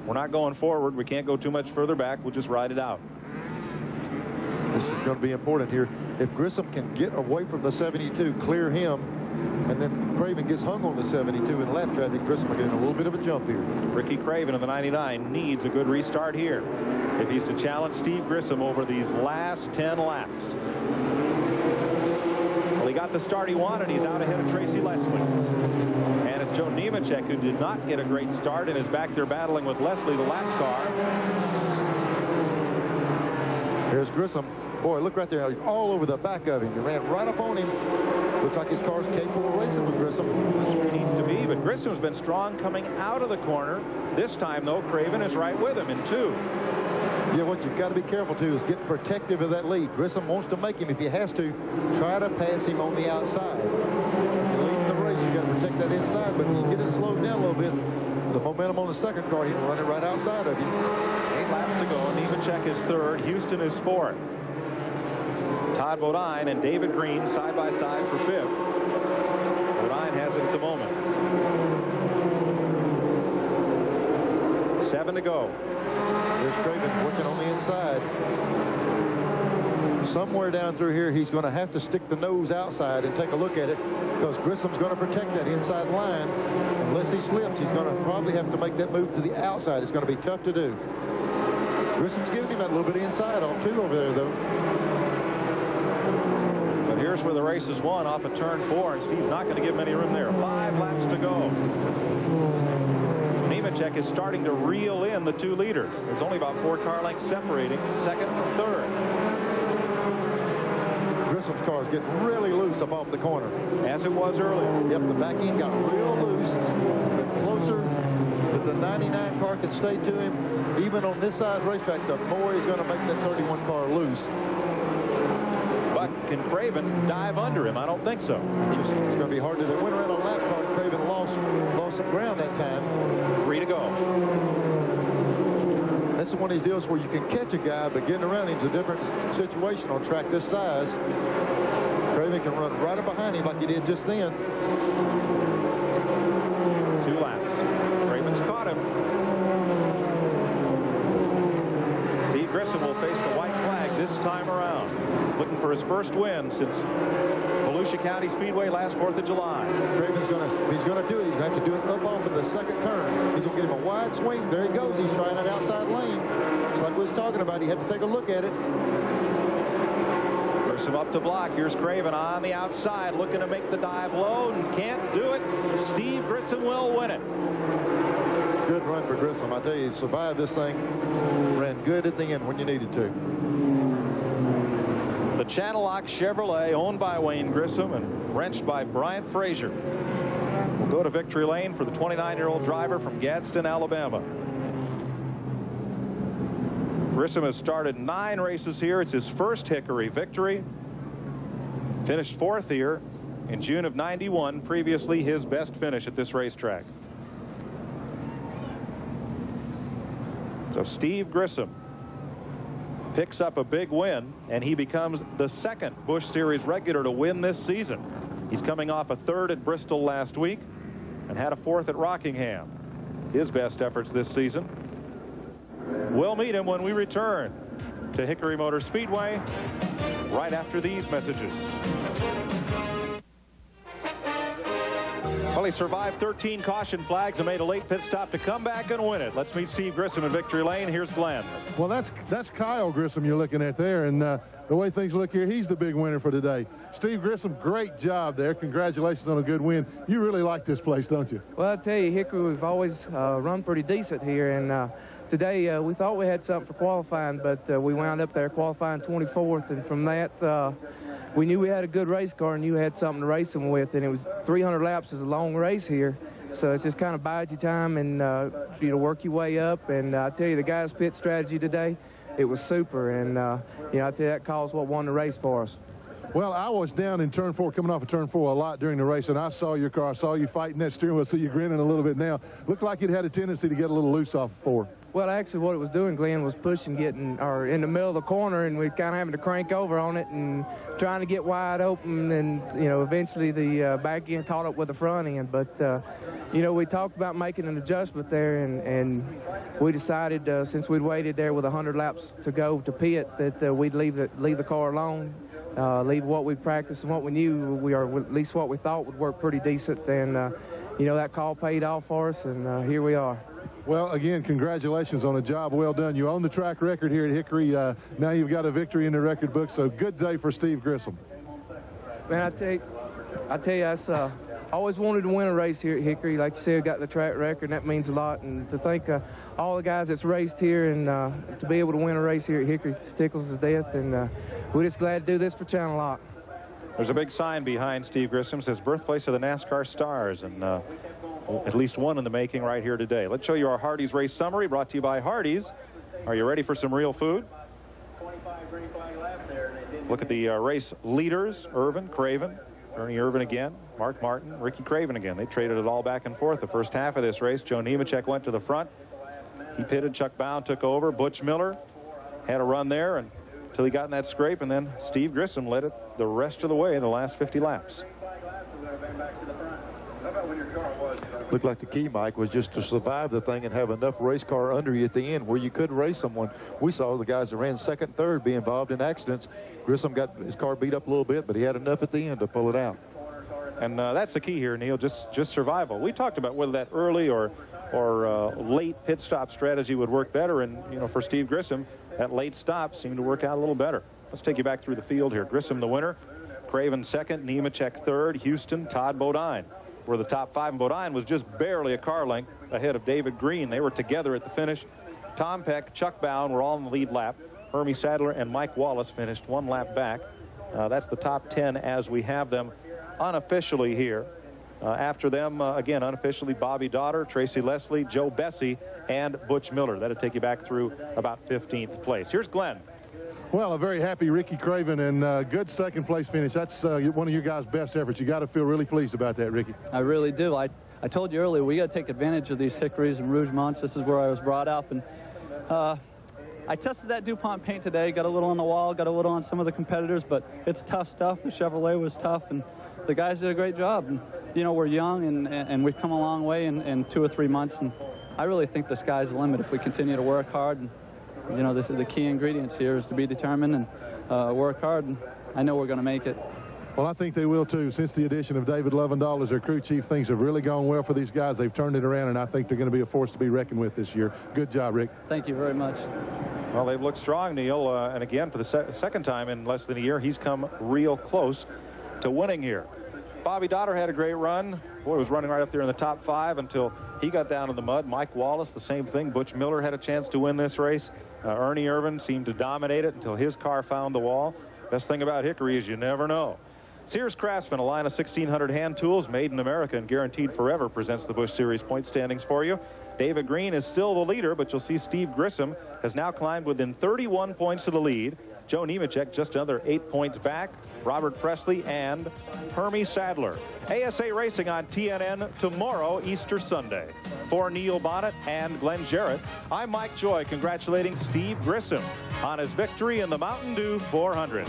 We're not going forward. We can't go too much further back. We'll just ride it out. This is going to be important here. If Grissom can get away from the 72, clear him, and then Craven gets hung on the 72 in lap traffic, Grissom will get in a little bit of a jump here. Ricky Craven of the 99 needs a good restart here if he's to challenge Steve Grissom over these last 10 laps. Well, he got the start he wanted. He's out ahead of Tracy Leslie. And it's Joe Nemechek, who did not get a great start and is back there battling with Leslie, the lap car. Here's Grissom. Boy, look right there. All over the back of him. He ran right up on him. Looks like his car's capable of racing with Grissom. That's where he needs to be, but Grissom's been strong coming out of the corner. This time, though, Craven is right with him in 2. Yeah, what you've got to be careful, too, is get protective of that lead. Grissom wants to make him, if he has to, try to pass him on the outside. If you lead the race, you've got to protect that inside, but when you get it slowed down a little bit, the momentum on the second car, he can run it right outside of you. 8 laps to go. Nemechek is 3rd. Houston is 4th. Todd Bodine and David Green side by side for 5th. Bodine has it at the moment. 7 to go. Here's Craven working on the inside. Somewhere down through here, he's going to have to stick the nose outside and take a look at it, because Grissom's going to protect that inside line. Unless he slips, he's going to probably have to make that move to the outside. It's going to be tough to do. Grissom's giving him that little bit of inside on 2 over there, though. But here's where the race is won off of turn 4, and Steve's not going to give him any room there. 5 laps to go. Nemechek is starting to reel in the 2 leaders. There's only about 4 car lengths separating 2nd from 3rd. Grissom's car is getting really loose up off the corner. As it was earlier. Yep, the back end got real loose. The closer that the 99 car can stay to him, even on this side of the racetrack, the more he's going to make that 31 car loose. But can Craven dive under him? I don't think so. It's going to be hard to do. They went around a lap car. Craven lost some ground that time. 3 to go. This is one of these deals where you can catch a guy, but getting around him is a different situation on a track this size. Craven can run right up behind him like he did just then. 2 laps. Craven's caught him. Steve Grissom will face the white flag this time around, looking for his first win since Volusia County Speedway last 4th of July. Craven's he's going to do it. He's going to have to do it up off of the second turn. He's going to get him a wide swing. There he goes. He's trying that outside lane. Just like we was talking about. He had to take a look at it. Grissom up to block. Here's Craven on the outside, looking to make the dive low and can't do it. Steve Grissom will win it. Good run for Grissom. I tell you, he survived this thing. Ran good at the end when you needed to. The Channel Lock Chevrolet, owned by Wayne Grissom and wrenched by Bryant Frazier, will go to victory lane for the 29-year-old driver from Gadsden, Alabama. Grissom has started 9 races here. It's his first Hickory victory. Finished 4th here in June of '91, previously his best finish at this racetrack. So Steve Grissom picks up a big win, and he becomes the 2nd Busch Series regular to win this season. He's coming off a 3rd at Bristol last week and had a 4th at Rockingham. His best efforts this season. We'll meet him when we return to Hickory Motor Speedway right after these messages. Well, he survived 13 caution flags and made a late pit stop to come back and win it. Let's meet Steve Grissom in victory lane. Here's Glenn. Well, that's Kyle Grissom you're looking at there, and the way things look here, he's the big winner for today. Steve Grissom, great job there. Congratulations on a good win. You really like this place, don't you? Well, I tell you, Hickory, we've always run pretty decent here, and today we thought we had something for qualifying, but we wound up there qualifying 24th, and from that we knew we had a good race car and knew we had something to race them with, and it was 300 laps is a long race here, so it's just kind of bides you time and you know, work your way up. And I tell you, the guys' pit strategy today, it was super, and you know, I tell you, that calls what won the race for us. Well, I was down in turn 4, coming off of turn 4 a lot during the race, and I saw your car. I saw you fighting that steering wheel. I see you grinning a little bit now. Looked like it had a tendency to get a little loose off of 4. Well, actually, what it was doing, Glenn, was pushing, in the middle of the corner, and we kind of having to crank over on it and trying to get wide open, and, eventually the back end caught up with the front end. But, we talked about making an adjustment there, and we decided, since we'd waited there with 100 laps to go to pit, that we'd leave the car alone, leave what we practiced and what we knew, or at least what we thought would work pretty decent. And, that call paid off for us, and here we are. Well, again, congratulations on a job well done. You own the track record here at Hickory. Now you've got a victory in the record book, so good day for Steve Grissom. Man, I tell you, I always wanted to win a race here at Hickory. Like you said, got the track record, and that means a lot. And to thank all the guys that's raced here, and to be able to win a race here at Hickory tickles us to death. And we're just glad to do this for Channel Lock. There's a big sign behind Steve Grissom, says birthplace of the NASCAR stars, and at least one in the making right here today. Let's show you our Hardee's race summary, brought to you by Hardee's. Are you ready for some real food? Look at the race leaders: Irvin, Craven, Ernie Irvin again, Mark Martin, Ricky Craven again. They traded it all back and forth the first half of this race. Joe Nemechek went to the front. He pitted. Chuck Bound took over. Butch Miller had a run there until he got in that scrape, and then Steve Grissom led it the rest of the way in the last 50 laps. Looked like the key, Mike, was just to survive the thing and have enough race car under you at the end where you could race someone. We saw the guys that ran second, third be involved in accidents. Grissom got his car beat up a little bit, but he had enough at the end to pull it out. And that's the key here, Neil, just survival. We talked about whether that early or late pit stop strategy would work better, and, for Steve Grissom, that late stop seemed to work out a little better. Let's take you back through the field here. Grissom the winner, Craven second, Nemechek third, Houston, Todd Bodine were the top 5, and Bodine was just barely a car length ahead of David Green. They were together at the finish. Tom Peck, Chuck Bound were all in the lead lap. Hermie Sadler and Mike Wallace finished 1 lap back. That's the top 10 as we have them unofficially here. After them, again, unofficially, Bobby Daughter, Tracy Leslie, Joe Bessie, and Butch Miller. That'll take you back through about 15th place. Here's Glenn. Well, a very happy Ricky Craven, and good second-place finish. That's one of your guys' best efforts. You got to feel really pleased about that, Ricky. I really do. I told you earlier, we got to take advantage of these Hickories and Rougemonts. This is where I was brought up, and I tested that DuPont paint today, got a little on the wall, got a little on some of the competitors, but it's tough stuff. The Chevrolet was tough, and the guys did a great job. And, we're young, and we've come a long way in 2 or 3 months, and I really think the sky's the limit if we continue to work hard. And, this is the key ingredients here is to be determined and work hard, and I know we're going to make it. Well, I think they will, too. Since the addition of David Lovendahl as their crew chief, things have really gone well for these guys. They've turned it around, and I think they're going to be a force to be reckoned with this year. Good job, Rick. Thank you very much. Well, they've looked strong, Neil, and again, for the second time in less than a year, he's come real close to winning here. Bobby Daughter had a great run. Boy, was running right up there in the top 5 until he got down in the mud. Mike Wallace, the same thing. Butch Miller had a chance to win this race. Ernie Irvin seemed to dominate it until his car found the wall. Best thing about Hickory is you never know. Sears Craftsman, a line of 1,600 hand tools made in America and guaranteed forever, presents the Busch Series point standings for you. David Green is still the leader, but you'll see Steve Grissom has now climbed within 31 points of the lead. Joe Nemechek just another 8 points back. Robert Presley and Hermie Sadler. ASA Racing on TNN tomorrow, Easter Sunday. For Neil Bonnet and Glenn Jarrett, I'm Mike Joy congratulating Steve Grissom on his victory in the Mountain Dew 400.